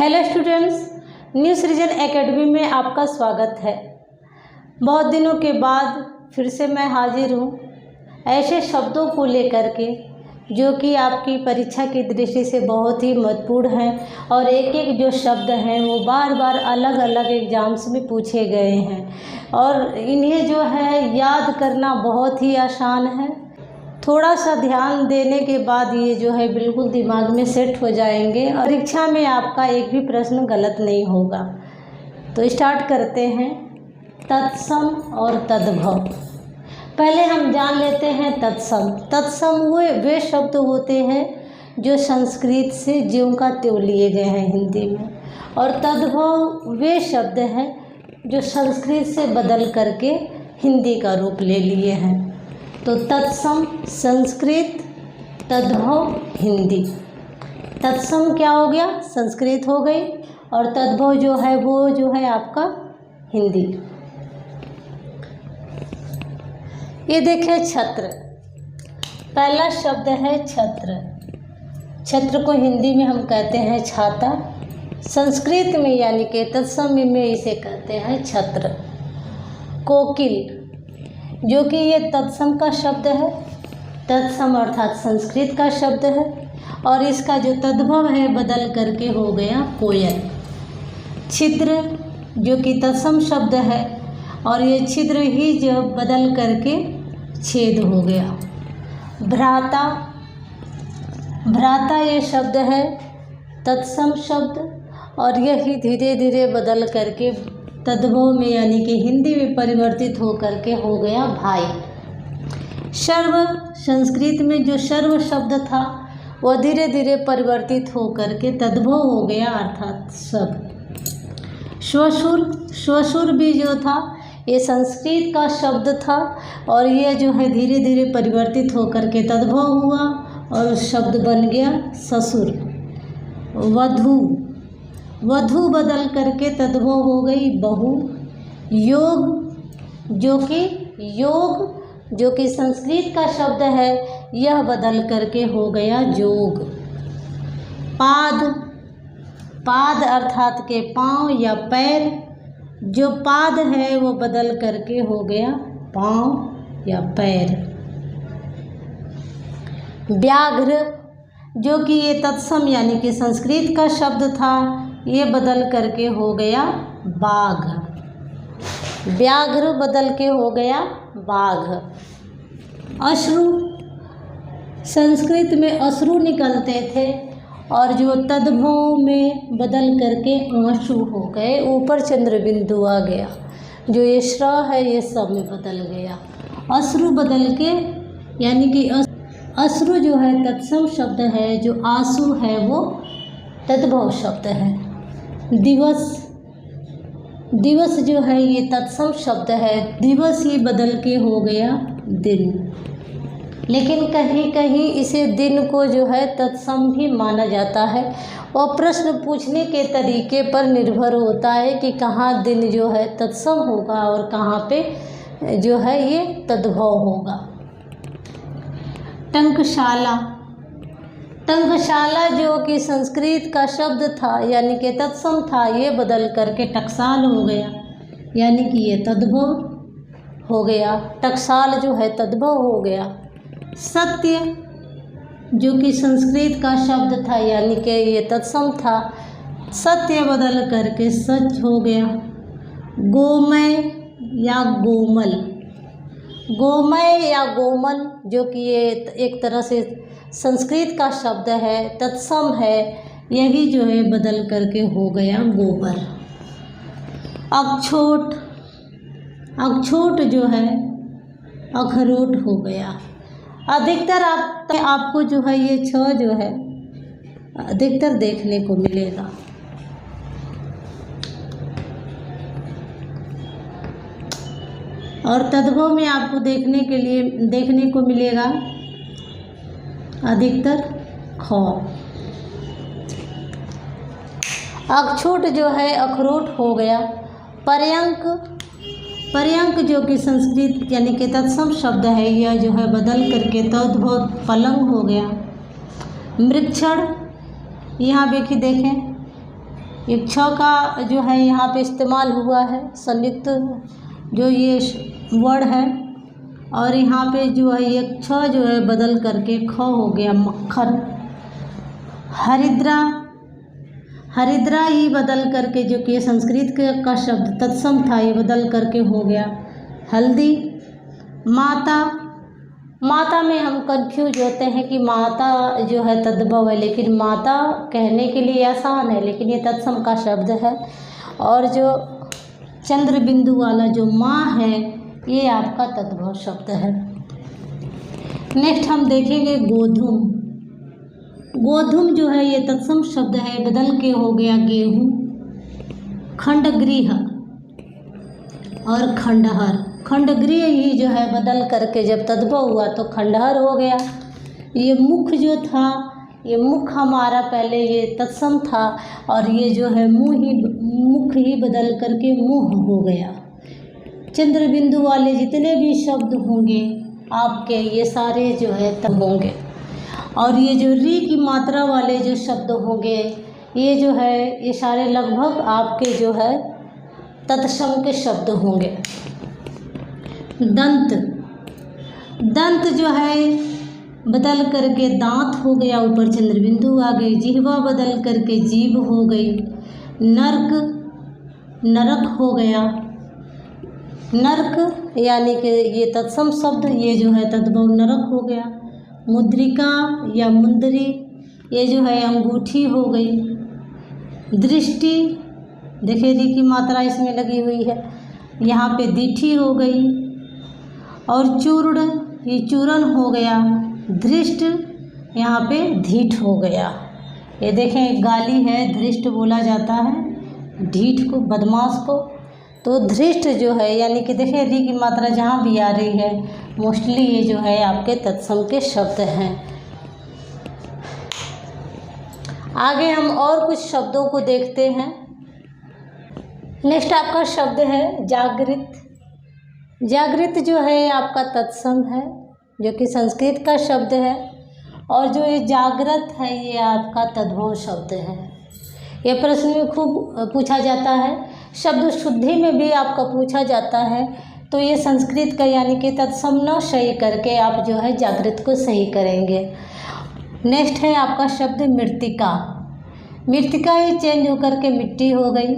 Hello students, new सृजन academy में आपका स्वागत है। बहुत दिनों के बाद फिर से मैं हाजिर हूँ ऐसे शब्दों को लेकर के जो कि आपकी परीक्षा की दृष्टि से बहुत ही महत्वपूर्ण हैं और एक एक जो शब्द हैं वो बार बार अलग अलग एग्ज़ाम्स में पूछे गए हैं और इन्हें जो है याद करना बहुत ही आसान है। थोड़ा सा ध्यान देने के बाद ये जो है बिल्कुल दिमाग में सेट हो जाएंगे और परीक्षा में आपका एक भी प्रश्न गलत नहीं होगा। तो स्टार्ट करते हैं। तत्सम और तद्भव। पहले हम जान लेते हैं तत्सम। तत्सम वे शब्द होते हैं जो संस्कृत से ज्यों का त्यों लिए गए हैं हिंदी में, और तद्भव वे शब्द हैं जो संस्कृत से बदल करके हिंदी का रूप ले लिए हैं। तो तत्सम संस्कृत, तद्भव हिंदी। तत्सम क्या हो गया? संस्कृत हो गई, और तद्भव जो है वो जो है आपका हिंदी। ये देखिए छत्र। पहला शब्द है छत्र। छत्र को हिंदी में हम कहते हैं छाता। संस्कृत में यानी कि तत्सम में इसे कहते हैं छत्र। कोकिल, जो कि ये तत्सम का शब्द है। तत्सम अर्थात संस्कृत का शब्द है और इसका जो तद्भव है बदल करके हो गया कोयल। छिद्र, जो कि तत्सम शब्द है और ये छिद्र ही जो बदल करके छेद हो गया। भ्राता, भ्राता ये शब्द है तत्सम शब्द और यही धीरे धीरे बदल करके तद्भव में यानी कि हिंदी में परिवर्तित हो करके हो गया भाई। शर्व, संस्कृत में जो शर्व शब्द था वह धीरे धीरे परिवर्तित हो करके तद्भव हो गया अर्थात सब। श्वशुर, श्वशुर भी जो था ये संस्कृत का शब्द था और ये जो है धीरे धीरे परिवर्तित हो करके तद्भव हुआ और शब्द बन गया ससुर। वधू, वधू बदल करके तद्भव हो गई बहू। योग, जो कि संस्कृत का शब्द है यह बदल करके हो गया जोग। पाद, पाद अर्थात के पाँव या पैर। जो पाद है वो बदल करके हो गया पाँव या पैर। व्याघ्र, जो कि ये तत्सम यानी कि संस्कृत का शब्द था, ये बदल करके हो गया बाघ। व्याघ्र बदल के हो गया बाघ। अश्रु, संस्कृत में अश्रु निकलते थे और जो तद्भव में बदल करके आंसू हो गए, ऊपर चंद्र बिंदु आ गया। जो ये श्र है ये सब में बदल गया। अश्रु बदल के यानी कि अश्रु जो है तत्सम शब्द है, जो आंसू है वो तद्भव शब्द है। दिवस, दिवस जो है ये तत्सम शब्द है, दिवस ही बदल के हो गया दिन। लेकिन कहीं कहीं इसे दिन को जो है तत्सम भी माना जाता है और प्रश्न पूछने के तरीके पर निर्भर होता है कि कहाँ दिन जो है तत्सम होगा और कहाँ पे जो है ये तद्भव होगा। टंकशाला, टंकशाला जो कि संस्कृत का शब्द था यानी कि तत्सम था, ये बदल करके टकसाल हो गया यानी कि ये तद्भव हो गया। टकसाल जो है तद्भव हो गया। सत्य, जो कि संस्कृत का शब्द था यानी कि ये तत्सम था, सत्य बदल करके सच हो गया। गोमय या गोमल, गोमय या गोमल जो कि ये एक तरह से संस्कृत का शब्द है, तत्सम है, यही जो है बदल करके हो गया गोबर। अक्षोट, अक्षोट जो है अखरोट हो गया। अधिकतर आपको जो है ये छ जो है अधिकतर देखने को मिलेगा। और तद्भव में आपको देखने को मिलेगा अधिकतर ख। अक्षोट जो है अखरोट हो गया। पर्यंक, पर्यंक जो कि संस्कृत यानी कि तत्सम शब्द है, यह जो है बदल करके तद्भव पलंग हो गया। मृक्षण, यहाँ देखिए देखें एक छ का जो है यहाँ पे इस्तेमाल हुआ है, संयुक्त जो ये वर्ड है। और यहाँ पे जो है एक छ जो है बदल करके ख हो गया मक्खन। हरिद्रा, हरिद्रा ही बदल करके जो कि संस्कृत का शब्द तत्सम था, ये बदल करके हो गया हल्दी। माता, माता में हम कंफ्यूज होते हैं कि माता जो है तद्भव है, लेकिन माता कहने के लिए आसान है, लेकिन ये तत्सम का शब्द है। और जो चंद्र बिंदु वाला जो माँ है, ये आपका तद्भव शब्द है। नेक्स्ट हम देखेंगे गोधूम। गोधूम जो है ये तत्सम शब्द है, बदल के हो गया गेहूँ। खंडगृह और खंडहर, खंडगृह ही जो है बदल करके जब तद्भव हुआ तो खंडहर हो गया। ये मुख जो था, ये मुख हमारा पहले ये तत्सम था, और ये जो है मुख ही बदल करके मुँह हो गया। चंद्र बिंदु वाले जितने भी शब्द होंगे आपके, ये सारे जो है तब होंगे। और ये जो री की मात्रा वाले जो शब्द होंगे, ये जो है ये सारे लगभग आपके जो है तत्सम के शब्द होंगे। दंत, दंत जो है बदल करके दांत हो गया, ऊपर चंद्र बिंदु आ गई। जिह्वा बदल करके जीभ हो गई। नर्क, नरक हो गया। नर्क यानी कि ये तत्सम शब्द, ये जो है तद्भव नरक हो गया। मुद्रिका या मुंदरी, ये जो है अंगूठी हो गई। दृष्टि, देखिए री की मात्रा इसमें लगी हुई है, यहाँ पे दीठी हो गई। और चूर्ण, ये चूर्ण हो गया। धृष्ट, यहाँ पे धीठ हो गया। ये देखें गाली है, धृष्ट बोला जाता है ढीठ को, बदमाश को। तो धृष्ट जो है यानी कि देखिए री की मात्रा जहाँ भी आ रही है, मोस्टली ये जो है आपके तत्सम के शब्द हैं। आगे हम और कुछ शब्दों को देखते हैं। नेक्स्ट आपका शब्द है जागृत। जागृत जो है आपका तत्सम है, जो कि संस्कृत का शब्द है। और जो ये जागृत है, ये आपका तद्भव शब्द है। ये प्रश्न में खूब पूछा जाता है, शब्द शुद्धि में भी आपका पूछा जाता है। तो ये संस्कृत का यानी कि तत्सम न सही करके आप जो है जागृत को सही करेंगे। नेक्स्ट है आपका शब्द मृत्तिका। मृत्तिका ही चेंज होकर के मिट्टी हो गई।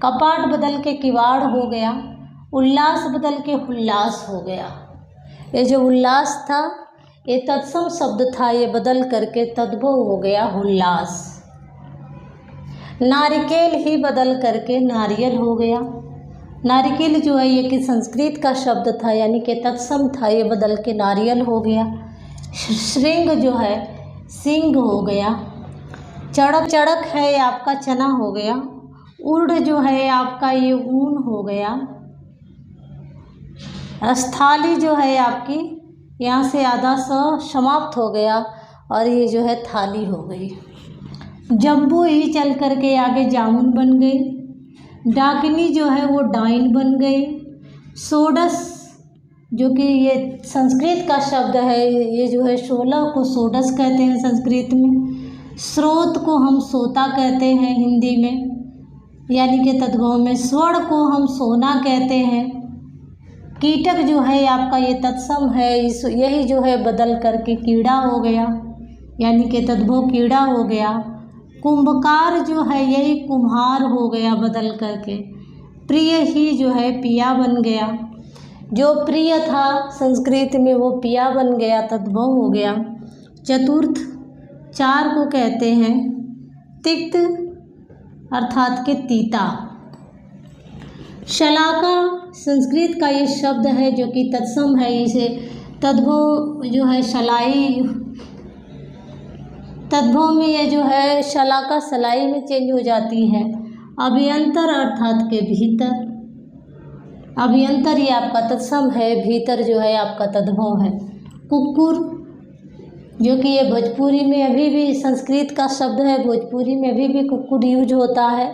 कपाट बदल के किवाड़ हो गया। उल्लास बदल के हुल्लास हो गया। ये जो उल्लास था ये तत्सम शब्द था, ये बदल करके तद्भव हो गया हुल्लास। नारिकेल ही बदल करके नारियल हो गया। नारिकेल जो है ये कि संस्कृत का शब्द था, यानी कि तत्सम था, ये बदल के नारियल हो गया। श्रृंग जो है सिंह हो गया। चड़क, चड़क है आपका चना हो गया। उर्ड जो है आपका ये ऊन हो गया। स्थाली जो है आपकी यहाँ से आधा स समाप्त हो गया और ये जो है थाली हो गई। जम्बू ही चल करके आगे जामुन बन गई। डाकिनी जो है वो डाइन बन गई। सोडस जो कि ये संस्कृत का शब्द है, ये जो है 16 को सोडस कहते हैं संस्कृत में। स्रोत को हम सोता कहते हैं हिंदी में, यानी कि तद्भव में। स्वर्ण को हम सोना कहते हैं। कीटक जो है आपका ये तत्सम है, इस यही जो है बदल करके कीड़ा हो गया, यानी कि तद्भव कीड़ा हो गया। कुंभकार जो है यही कुम्हार हो गया बदल करके। प्रिय ही जो है पिया बन गया। जो प्रिय था संस्कृत में वो पिया बन गया, तद्भव हो गया। चतुर्थ चार को कहते हैं तिक्त अर्थात के तीता। शलाका संस्कृत का ये शब्द है जो कि तत्सम है, इसे तद्भव जो है शलाई, तद्भव में ये जो है शलाका सलाई में चेंज हो जाती है। अभियंतर अर्थात के भीतर। अभियंतर ये आपका तत्सम है, भीतर जो है आपका तद्भव है। कुक्कुर जो कि ये भोजपुरी में अभी भी संस्कृत का शब्द है, भोजपुरी में अभी भी कुक्कुर यूज होता है।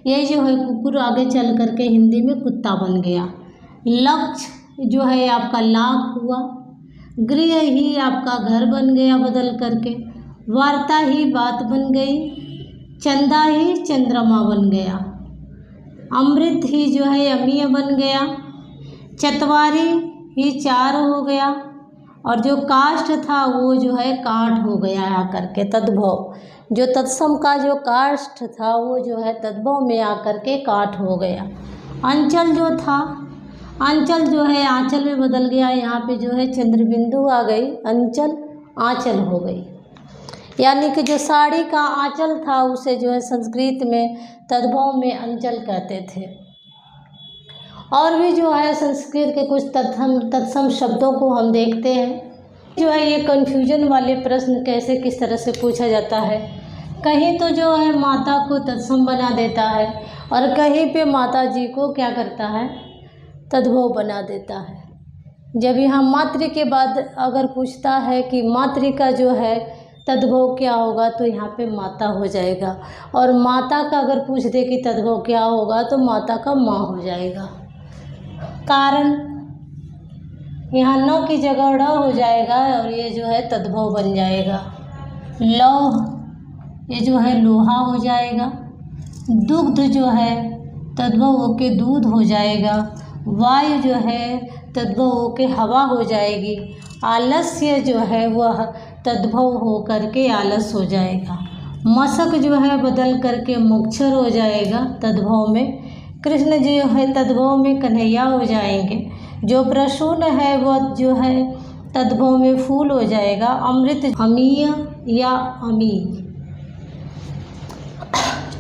ये जो है कुक्कुर आगे चल करके हिंदी में कुत्ता बन गया। लक्ष्य जो है आपका लाख हुआ। गृह ही आपका घर बन गया बदल करके। वार्ता ही बात बन गई। चंदा ही चंद्रमा बन गया, अमृत ही जो है अमीय बन गया, चतवारी ही चार हो गया, और जो काष्ठ था वो जो है काठ हो गया आकर के तद्भव। जो तत्सम का जो काष्ठ था वो जो है तद्भव में आकर के काठ हो गया। अंचल जो था, अंचल जो है आंचल में बदल गया, यहाँ पे जो है चंद्रबिंदु आ गई, अंचल आंचल हो गई। यानी कि जो साड़ी का आंचल था उसे जो है संस्कृत में तद्भव में अंचल कहते थे। और भी जो है संस्कृत के कुछ तत्सम शब्दों को हम देखते हैं। जो है ये कन्फ्यूजन वाले प्रश्न कैसे किस तरह से पूछा जाता है। कहीं तो जो है माता को तत्सम बना देता है और कहीं पे माता जी को क्या करता है, तद्भव बना देता है। जब यहाँ मातृ के बाद अगर पूछता है कि मातृ का जो है तद्भव क्या होगा तो यहाँ पे माता हो जाएगा, और माता का अगर पूछ दे कि तद्भव क्या होगा तो माता का माँ हो जाएगा। कारण यहाँ न की जगह ड़ हो जाएगा और ये जो है तद्भव बन जाएगा। लौह, ये जो है लोहा हो जाएगा। दुग्ध जो है तद्भव होके दूध हो जाएगा। वायु जो है तद्भव होके हवा हो जाएगी। आलस्य जो है वह तद्भव हो करके आलस हो जाएगा। मशक जो है बदल करके मोक्षर हो जाएगा तद्भव में। कृष्ण जो है तद्भव में कन्हैया हो जाएंगे। जो प्रसून है वह जो है तद्भव में फूल हो जाएगा। अमृत अमीय या अमी।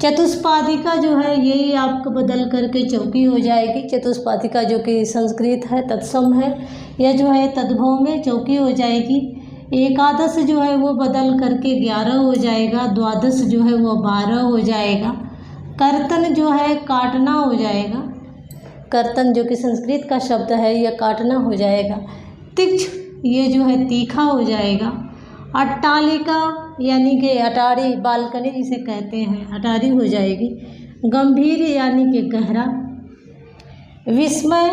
चतुष्पादिका जो है यही आपको बदल करके चौकी हो जाएगी। चतुष्पादिका जो कि संस्कृत है तत्सम है, यह जो है तद्भव में चौकी हो जाएगी। एकादश जो है वो बदल करके 11 हो जाएगा। द्वादश जो है वो 12 हो जाएगा। कर्तन जो है काटना हो जाएगा। कर्तन जो कि संस्कृत का शब्द है यह काटना हो जाएगा। तिक्ष ये जो है तीखा हो जाएगा। अट्टालिका यानी कि अटारी, बालकनी जिसे कहते हैं, अटारी हो जाएगी। गंभीर यानी कि गहरा। विस्मय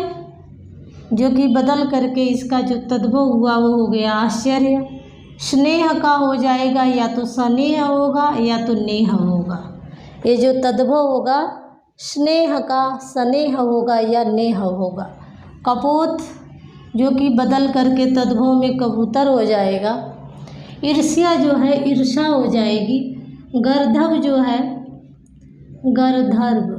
जो कि बदल करके इसका जो तद्भव हुआ वो हो गया आश्चर्य। स्नेह का हो जाएगा, या तो स्नेह होगा या तो नेह होगा। ये जो तद्भव होगा स्नेह का, स्नेह होगा या नेह होगा। कपोत जो कि बदल करके तद्भव में कबूतर हो जाएगा। ईर्ष्या जो है ईर्षा हो जाएगी। गर्धव जो है गर्धर्व,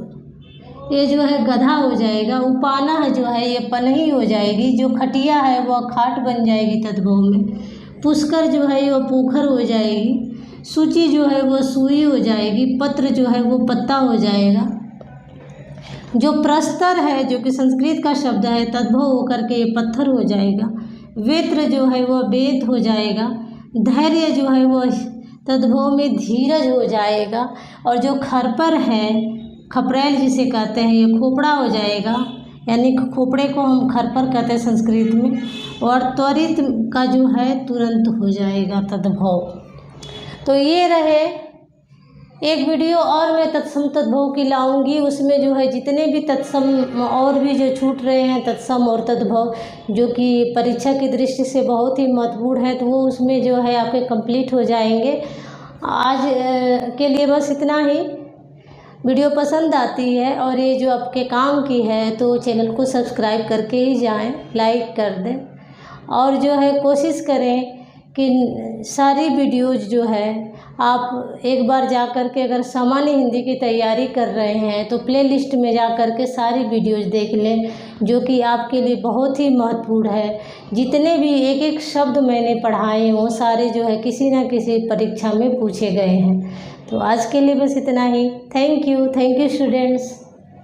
ये जो है गधा हो जाएगा। उपाना जो है ये पनही हो जाएगी। जो खटिया है वह खाट बन जाएगी तद्भव में। पुष्कर जो है वो पोखर हो जाएगी। सूची जो है वो सुई हो जाएगी। पत्र जो है वो पत्ता हो जाएगा। जो प्रस्तर है जो कि संस्कृत का शब्द है तद्भव होकर के ये पत्थर हो जाएगा। वेत्र जो है वह वेद हो जाएगा। धैर्य जो है वह तद्भव में धीरज हो जाएगा। और जो खरपर है, खपरेल जिसे कहते हैं, ये खोपड़ा हो जाएगा। यानी खोपड़े को हम खरपर कहते हैं संस्कृत में। और त्वरित का जो है तुरंत हो जाएगा तद्भव। तो ये रहे एक वीडियो और मैं तत्सम तद्भव की लाऊंगी। उसमें जो है जितने भी तत्सम और भी जो छूट रहे हैं तत्सम और तद्भव जो कि परीक्षा की दृष्टि से बहुत ही महत्वपूर्ण है, तो वो उसमें जो है आपके कंप्लीट हो जाएंगे। आज के लिए बस इतना ही। वीडियो पसंद आती है और ये जो आपके काम की है तो चैनल को सब्सक्राइब करके ही जाएं, लाइक कर दें। और जो है कोशिश करें कि सारी वीडियोज़ जो है आप एक बार जा कर के अगर सामान्य हिंदी की तैयारी कर रहे हैं तो प्लेलिस्ट में जा कर के सारी वीडियोज़ देख लें, जो कि आपके लिए बहुत ही महत्वपूर्ण है। जितने भी एक एक शब्द मैंने पढ़ाए वो सारे जो है किसी न किसी परीक्षा में पूछे गए हैं। तो आज के लिए बस इतना ही। Thank you students.